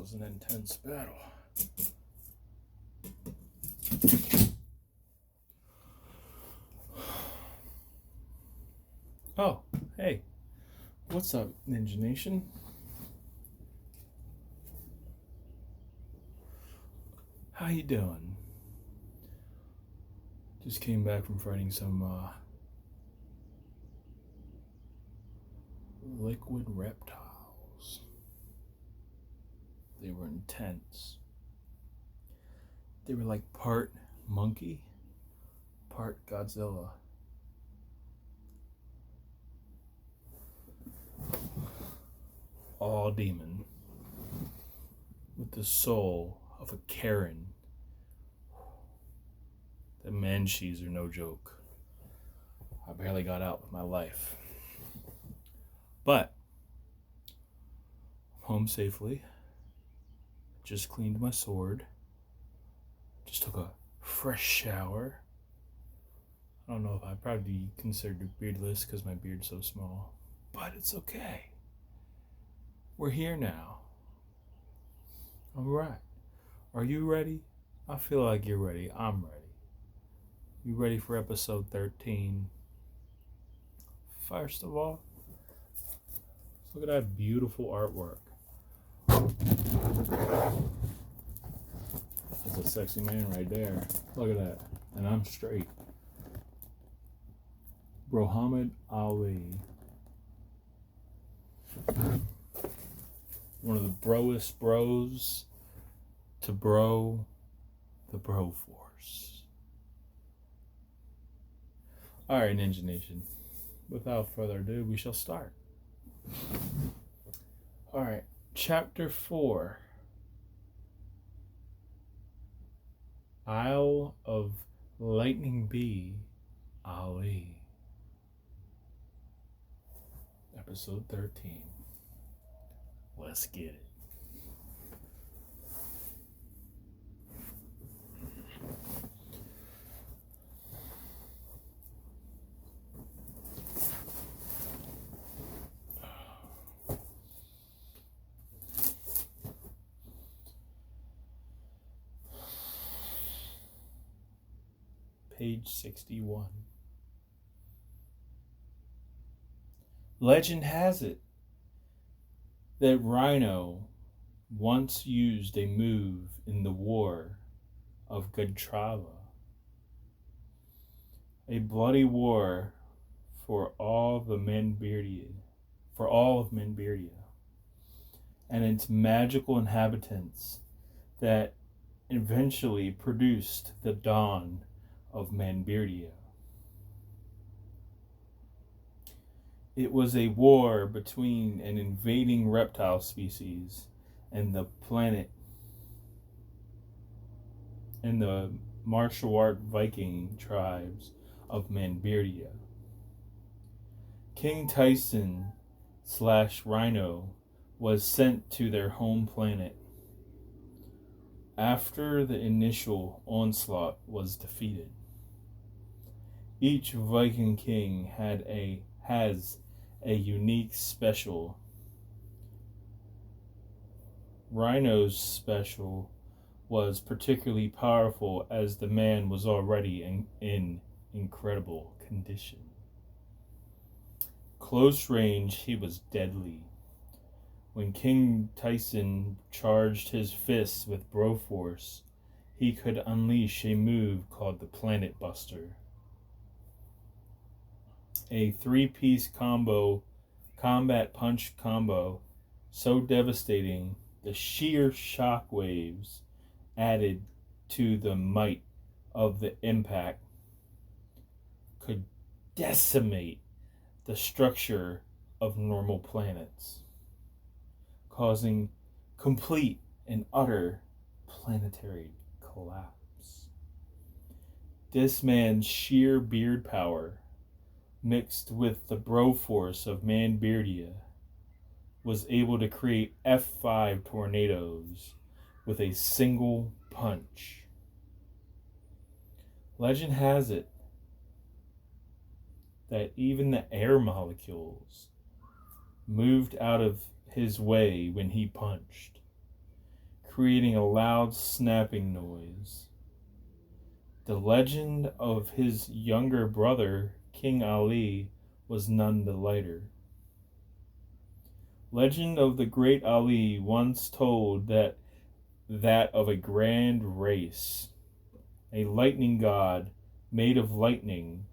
was an intense battle. Oh, hey. What's up, Ninja Nation? How you doing? Just came back from fighting some liquid reptiles. They were intense. They were like part monkey, part Godzilla. All demon. With the soul of a Karen. The Manchies are no joke. I barely got out with my life. But I'm home safely. Just cleaned my sword. Just took a fresh shower. I don't know if I'd probably be considered beardless because my beard's so small. But it's okay. We're here now. Alright. Are you ready? I feel like you're ready. I'm ready. You ready for episode 13? First of all, look at that beautiful artwork. That's a sexy man right there. Look at that. And I'm straight. Muhammid Ali. One of the broest bros to bro the bro force. Alright, Ninja Nation. Without further ado, we shall start. Alright, chapter 4. Isle of Lightning Bee, Ali. Episode 13. Let's get it. Page 61. Legend has it that Rhino once used a move in the War of Gadrava, a bloody war for all of Manbeardia, and its magical inhabitants that eventually produced the dawn of Manbeardia. It was a war between an invading reptile species and the planet and the martial art Viking tribes of Manbeardia. King Tyson / Rhino was sent to their home planet after the initial onslaught was defeated. Each Viking king has a unique special. Rhino's special was particularly powerful as the man was already in incredible condition. Close range, he was deadly. When King Tyson charged his fists with Broforce, he could unleash a move called the Planet Buster. A 3-piece combat punch combo so devastating the sheer shock waves added to the might of the impact could decimate the structure of normal planets, causing complete and utter planetary collapse. This man's sheer beard power, mixed with the bro force of Manbeardia, was able to create F5 tornadoes with a single punch. Legend has it that even the air molecules moved out of his way when he punched. creating a loud snapping noise. The legend of his younger brother, King Ali, was none the lighter. Legend of the great Ali once told that of a grand race, a lightning god made of lightning,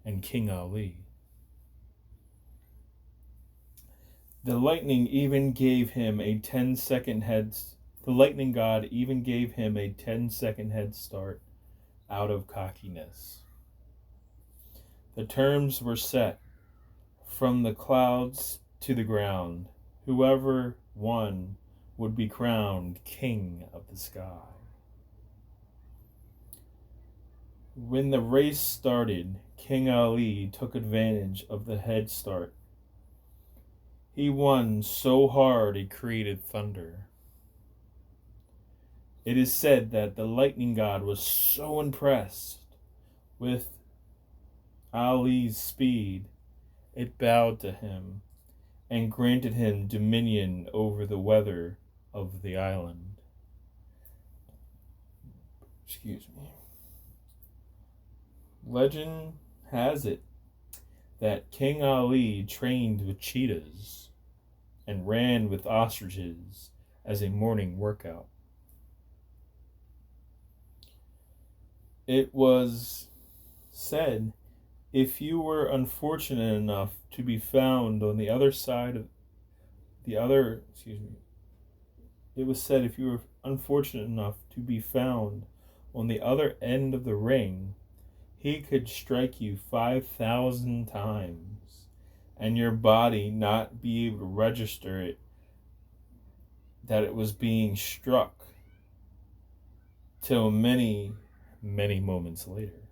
and King Ali. The lightning even gave him a 10-second The lightning god even gave him a 10-second head start out of cockiness. The terms were set from the clouds to the ground. Whoever won would be crowned king of the sky. When the race started, King Ali took advantage of the head start. He won so hard it created thunder. It is said that the lightning god was so impressed with Ali's speed, it bowed to him and granted him dominion over the weather of the island. Excuse me. Legend has it that King Ali trained with cheetahs and ran with ostriches as a morning workout. It was said if you were unfortunate enough to be found on the other side of the other, it was said if you were unfortunate enough to be found on the other end of the ring, he could strike you 5,000 times and your body not be able to register it, that it was being struck, till many, many moments later.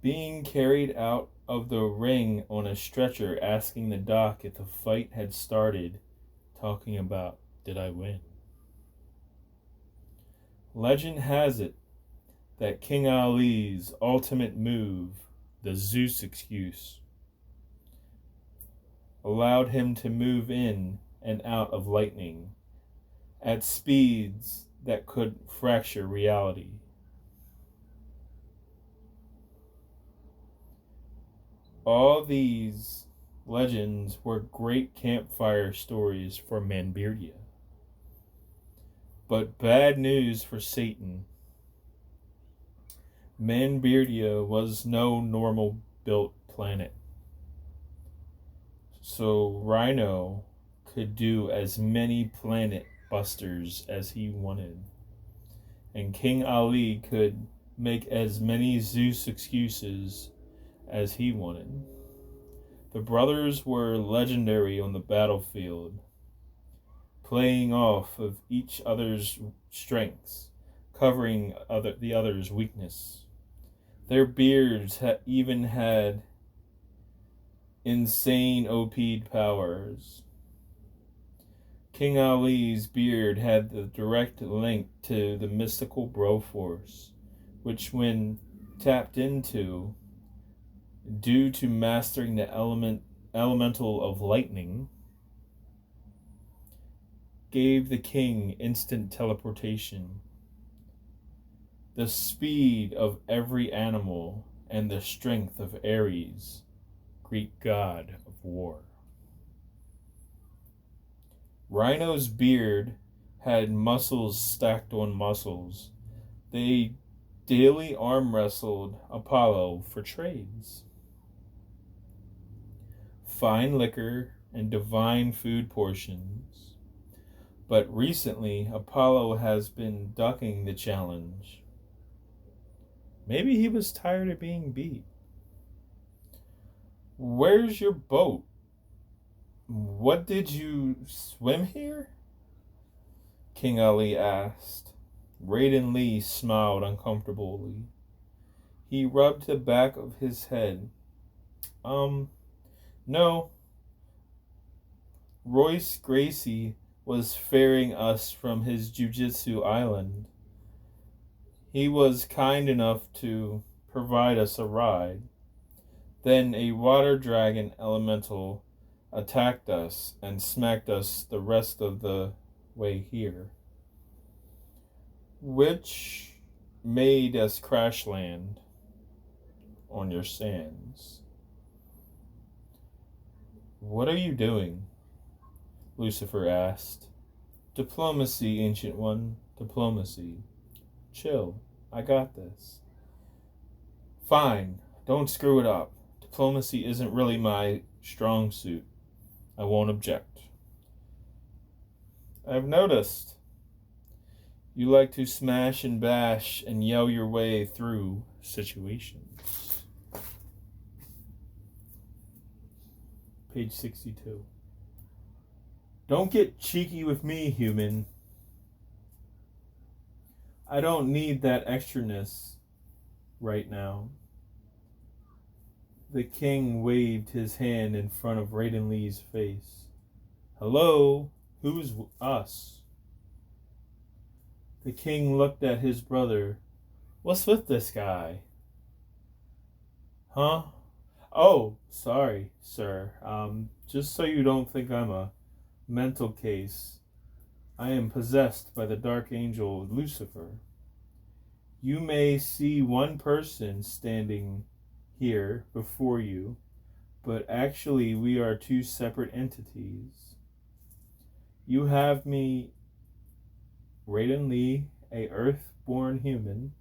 Being carried out of the ring on a stretcher, asking the doc if the fight had started, talking about, did I win? Legend has it that King Ali's ultimate move, the Zeus excuse, allowed him to move in and out of lightning at speeds that could fracture reality. All these legends were great campfire stories for Manbeardia. But bad news for Satan. Manbeardia was no normal built planet. So Rhino could do as many planet busters as he wanted. And King Ali could make as many Zeus excuses as he wanted. The brothers were legendary on the battlefield, playing off of each other's strengths, covering the other's weakness. Their beards even had insane OP'd powers. King Ali's beard had the direct link to the mystical Broforce, which when tapped into, due to mastering the elemental of lightning, gave the king instant teleportation, the speed of every animal, and the strength of Ares, Greek god of war. Rhino's beard had muscles stacked on muscles. They daily arm wrestled Apollo for trades. Fine liquor and divine food portions. But recently, Apollo has been ducking the challenge. Maybe he was tired of being beat. Where's your boat? What, did you swim here? King Ali asked. Raydon Lee smiled uncomfortably. He rubbed the back of his head. No. Royce Gracie was ferrying us from his jiu-jitsu island. He was kind enough to provide us a ride. Then a water dragon elemental attacked us and smacked us the rest of the way here, which made us crash land on your sands. What are you doing? Lucifer asked. Diplomacy, Ancient One, diplomacy. Chill, I got this. Fine, don't screw it up. Diplomacy isn't really my strong suit. I won't object. I've noticed. You like to smash and bash and yell your way through situations. Page 62. Don't get cheeky with me, human. I don't need that extraness right now. The king waved his hand in front of Raydon Lee's face. Hello? Who's us? The king looked at his brother. What's with this guy? Huh? Oh, sorry, sir. Just so you don't think I'm a mental case, I am possessed by the dark angel Lucifer. You may see one person standing here before you, but actually we are two separate entities. You have me, Raydon Lee, a earth-born human,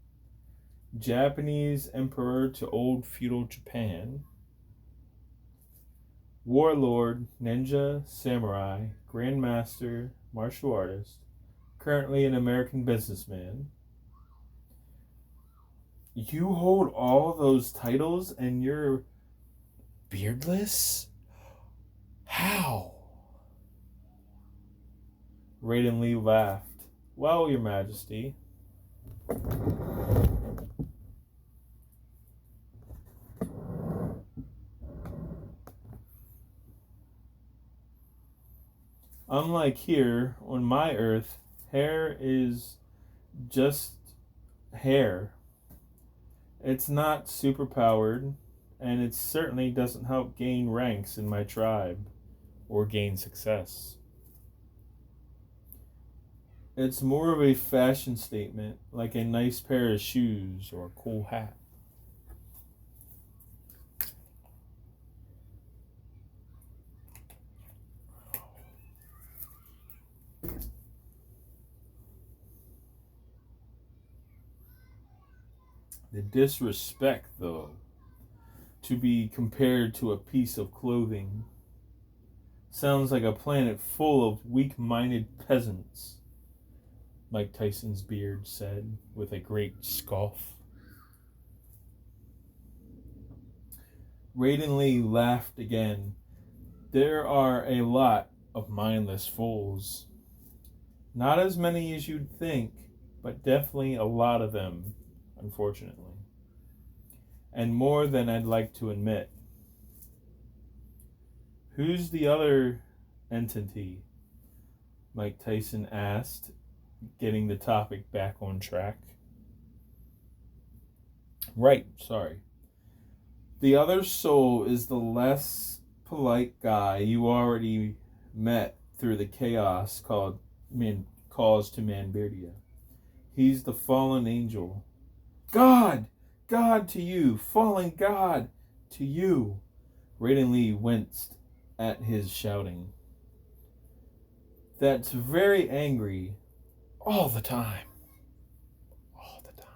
Japanese emperor to old feudal Japan, warlord, ninja, samurai, grandmaster, martial artist, currently an American businessman. You hold all those titles and you're beardless? How? Raydon Lee laughed. Well, Your Majesty. Unlike here, on my earth, hair is just hair. It's not superpowered, and it certainly doesn't help gain ranks in my tribe or gain success. It's more of a fashion statement, like a nice pair of shoes or a cool hat. The disrespect, though, to be compared to a piece of clothing, sounds like a planet full of weak-minded peasants, Mike Tyson's beard said with a great scoff. Raydon Lee laughed again. There are a lot of mindless fools. Not as many as you'd think, but definitely a lot of them, unfortunately. And more than I'd like to admit. Who's the other entity? Mike Tyson asked, getting the topic back on track. Right, sorry. The other soul is the less polite guy you already met through the chaos caused to Manbeardia. He's the fallen angel. God! God to you! Fallen God to you! Raydon Lee winced at his shouting. That's very angry. All the time. All the time.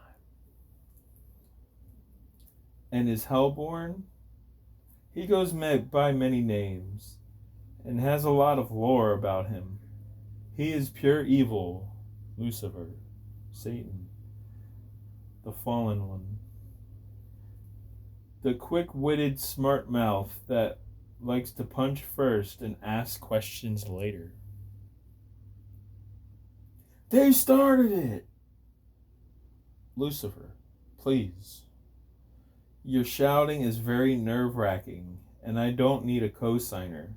And is Hellborn? He goes by many names and has a lot of lore about him. He is pure evil, Lucifer, Satan, the fallen one. The quick-witted smart mouth that likes to punch first and ask questions later. They started it! Lucifer, please. Your shouting is very nerve-wracking, and I don't need a co-signer.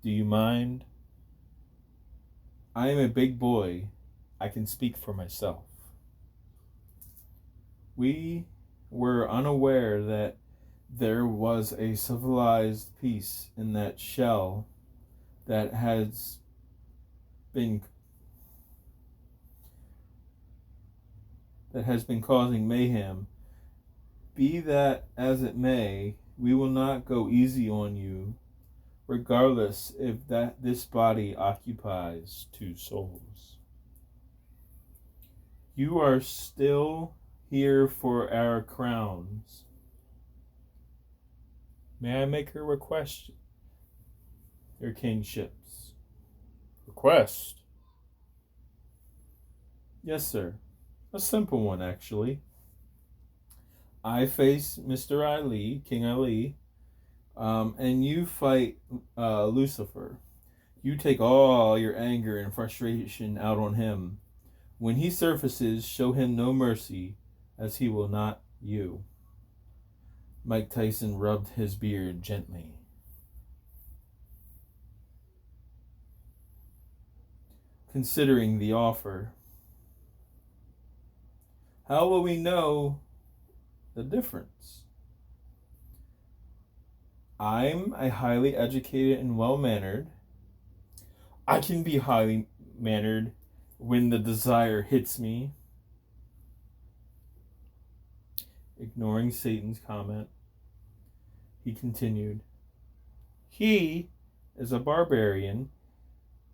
Do you mind? I am a big boy. I can speak for myself. We were unaware that There was a civilized piece in that shell that been has been causing mayhem. Be that as it may, we will not go easy on you, regardless if this body occupies two souls. You are still here for our crowns. May I make a request, your kingships? Request? Yes, sir. A simple one, actually. I face Mr. Ali, King Ali, and you fight Lucifer. You take all your anger and frustration out on him. When he surfaces, show him no mercy, as he will not you. Mike Tyson rubbed his beard gently. Considering the offer, how will we know the difference? I'm a highly educated and well-mannered. I can be highly mannered when the desire hits me. Ignoring Satan's comment, he continued, he is a barbarian,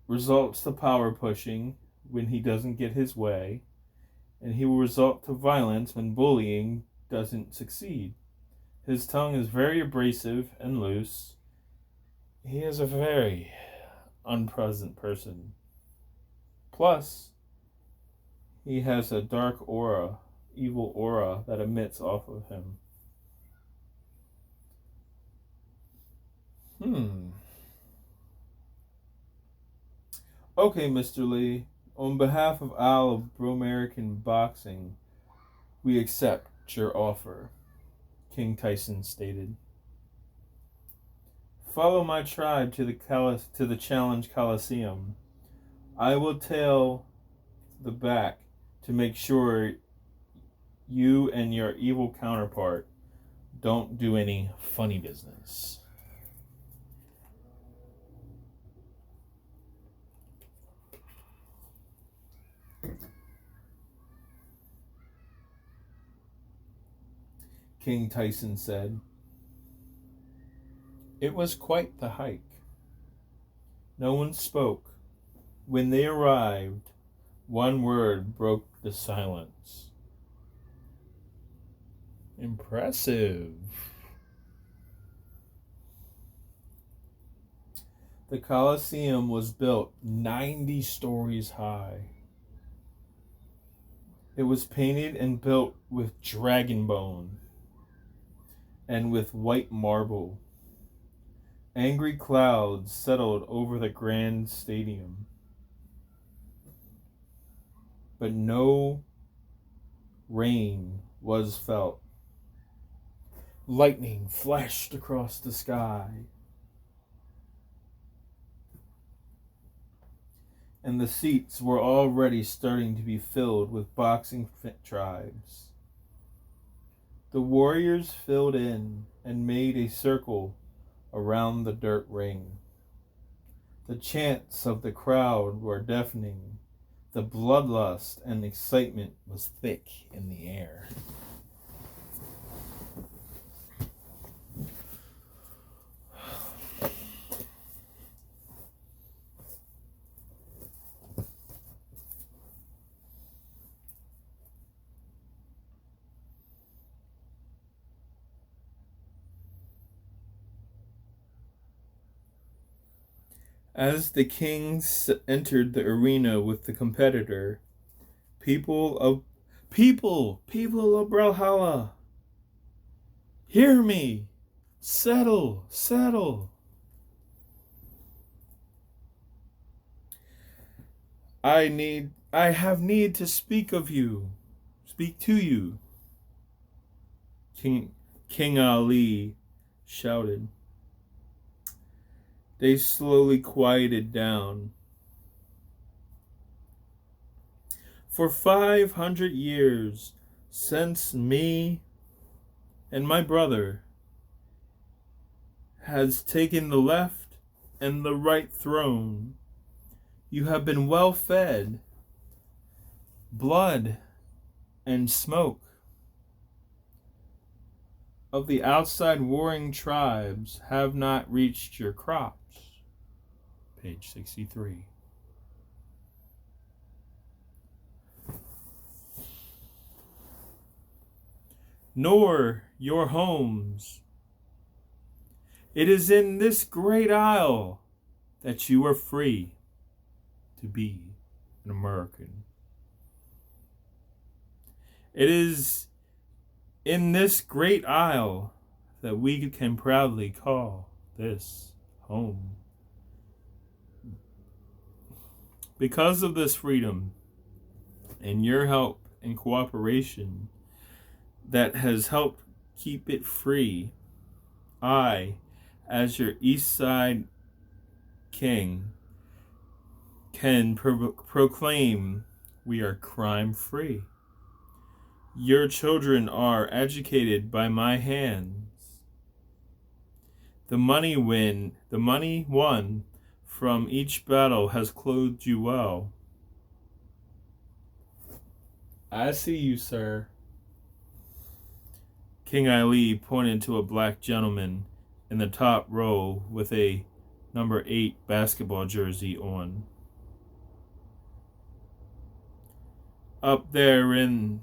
results to power pushing when he doesn't get his way, and he will resort to violence when bullying doesn't succeed. His tongue is very abrasive and loose. He is a very unpleasant person. Plus, he has a dark aura, evil aura that emits off of him. Okay, Mr. Lee, on behalf of all of Pro-American Boxing, we accept your offer, King Tyson stated. Follow my tribe to the Challenge Coliseum. I will tail the back to make sure you and your evil counterpart don't do any funny business. King Tyson said. It was quite the hike. No one spoke. When they arrived, one word broke the silence. Impressive. The Colosseum was built 90 stories high. It was painted and built with dragon bone and with white marble. Angry clouds settled over the grand stadium, but no rain was felt. Lightning flashed across the sky, and the seats were already starting to be filled with boxing tribes. The warriors filled in and made a circle around the dirt ring. The chants of the crowd were deafening. The bloodlust and excitement was thick in the air. As the king entered the arena with the competitor, people of Brawlhalla, hear me! Settle! I have need to speak to you. King Ali shouted. They slowly quieted down. For 500 years, since me and my brother has taken the left and the right throne. You have been well fed. Blood and smoke of the outside warring tribes have not reached your crops. Page 63. Nor your homes. It is in this great isle that you are free to be an American. It is in this great isle that we can proudly call this home. Because of this freedom and your help and cooperation that has helped keep it free, I, as your East Side King, can proclaim we are crime-free. Your children are educated by my hands. The money won from each battle has clothed you well. I see you, sir. King Ali pointed to a black gentleman in the top row with a number 8 basketball jersey on. Up there in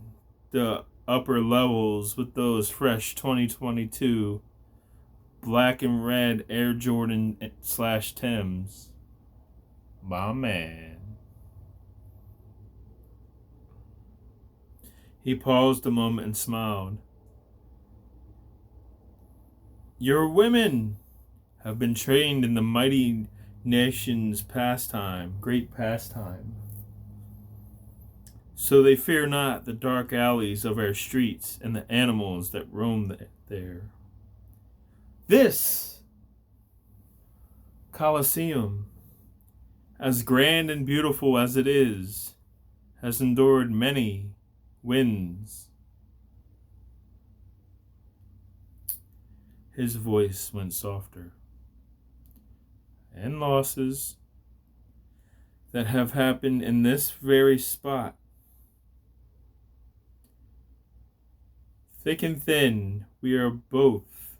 the upper levels with those fresh 2022 black and red Air Jordan / Timbs. My man. He paused a moment and smiled. Your women have been trained in the mighty nation's great pastime. So they fear not the dark alleys of our streets and the animals that roam there. This Colosseum, as grand and beautiful as it is, has endured many winds. His voice went softer. And losses that have happened in this very spot. Thick and thin, we are both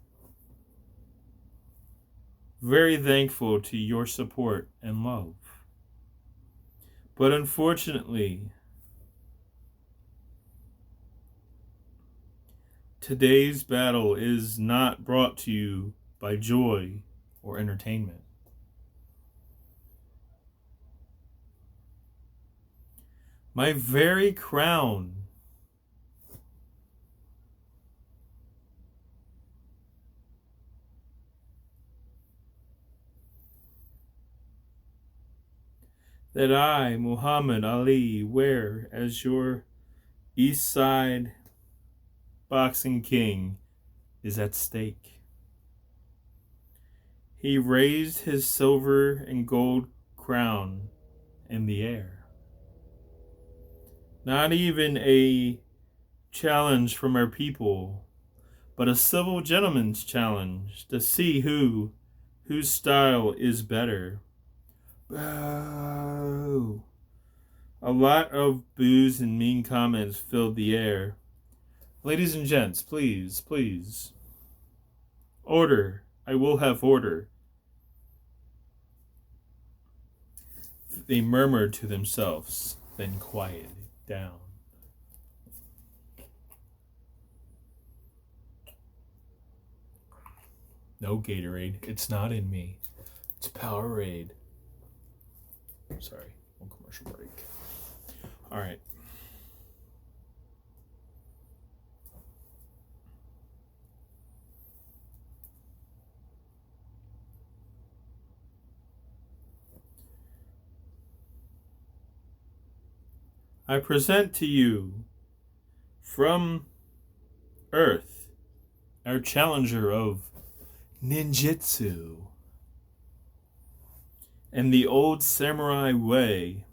very thankful to your support and love. But unfortunately, today's battle is not brought to you by joy or entertainment. My very crown that I, Muhammad Ali, wear as your East Side boxing king is at stake. He raised his silver and gold crown in the air. Not even a challenge from our people, but a civil gentleman's challenge to see whose style is better. Boo! A lot of boos and mean comments filled the air. Ladies and gents, please, please. Order. I will have order. They murmured to themselves, then quieted down. No Gatorade. It's not in me. It's Powerade. Sorry. One commercial break. All right. I present to you from Earth, our challenger of ninjutsu and the old samurai way,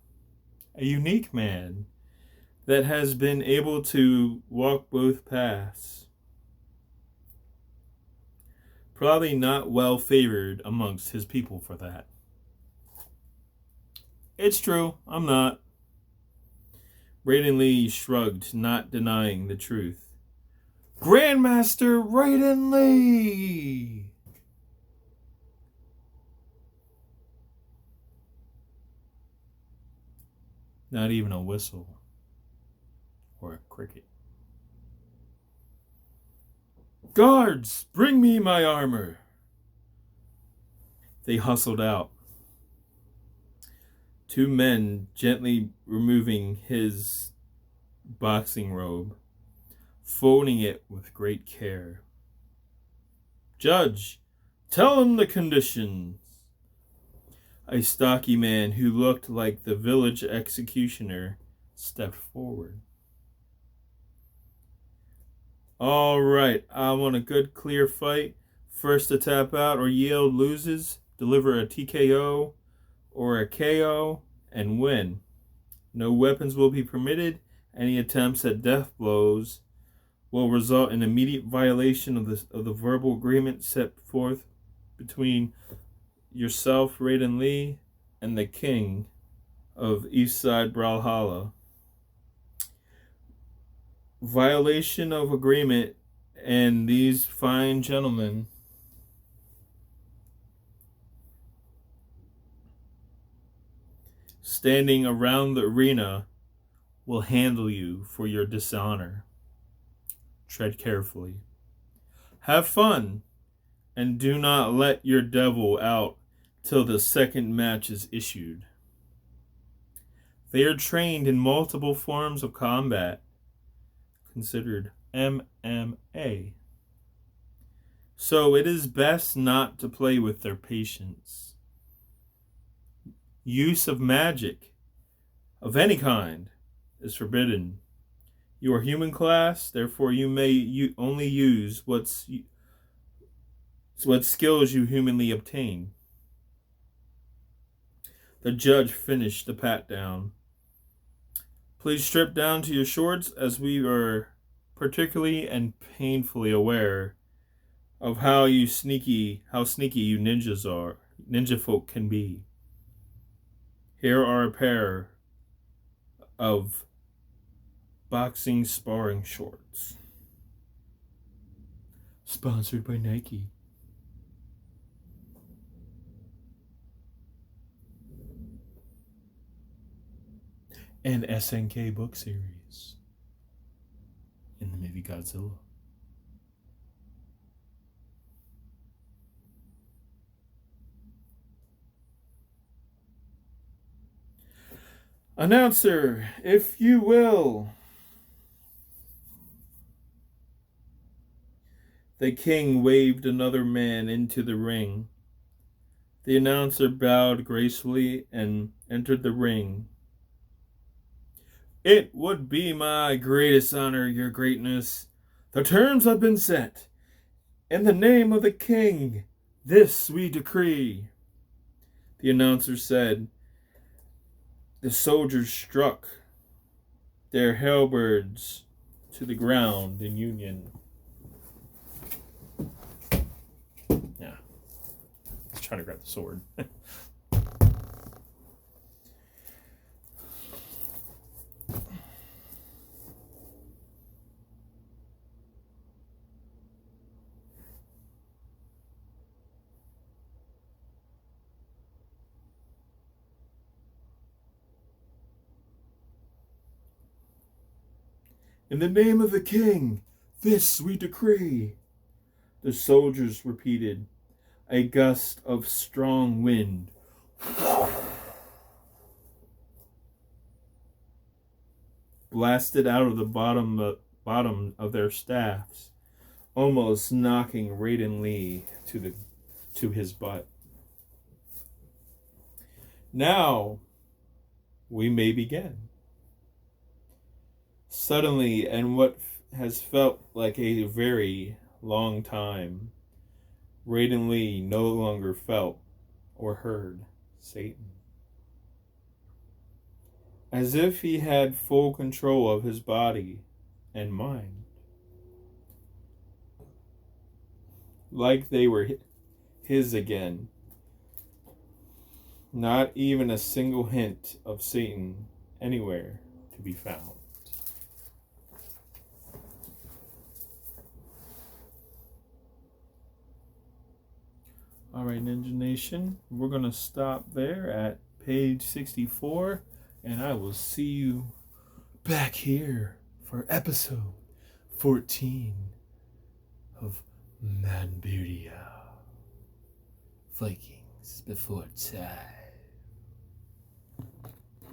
a unique man that has been able to walk both paths. Probably not well favored amongst his people for that. It's true, I'm not. Raydon Lee shrugged, not denying the truth. Grandmaster Raydon Lee! Not even a whistle or a cricket. Guards, bring me my armor. They hustled out. Two men gently removing his boxing robe, folding it with great care. Judge, tell him the conditions. A stocky man who looked like the village executioner stepped forward. All right, I want a good, clear fight. First to tap out or yield loses. Deliver a TKO or a KO and win. No weapons will be permitted. Any attempts at death blows will result in immediate violation of the verbal agreement set forth between yourself, Raydon Lee, and the king of Eastside Brawlhalla. Violation of agreement, and these fine gentlemen standing around the arena will handle you for your dishonor. Tread carefully. Have fun, and do not let your devil out till the second match is issued. They are trained in multiple forms of combat, considered MMA. So it is best not to play with their patience. Use of magic of any kind is forbidden. You are human class, therefore you may only use what skills you humanly obtain. The judge finished the pat down. Please strip down to your shorts, as we are particularly and painfully aware of how sneaky you ninja folk can be. Here are a pair of boxing sparring shorts. Sponsored by Nike. And SNK book series in the movie Godzilla. Announcer, if you will. The king waved another man into the ring. The announcer bowed gracefully and entered the ring. It would be my greatest honor, your greatness. The terms have been set. In the name of the king, this we decree. The announcer said. The soldiers struck their halberds to the ground in union. Yeah. I was trying to grab the sword. In the name of the king, this we decree. The soldiers repeated. A gust of strong wind blasted out of the bottom of their staffs, almost knocking Raydon Lee to his butt. Now we may begin. Suddenly, and what has felt like a very long time, Raydon Lee no longer felt or heard Satan. As if he had full control of his body and mind. like they were his again. Not even a single hint of Satan anywhere to be found. All right, Ninja Nation, we're going to stop there at page 64, and I will see you back here for episode 14 of Manbeardia. Vikings before time.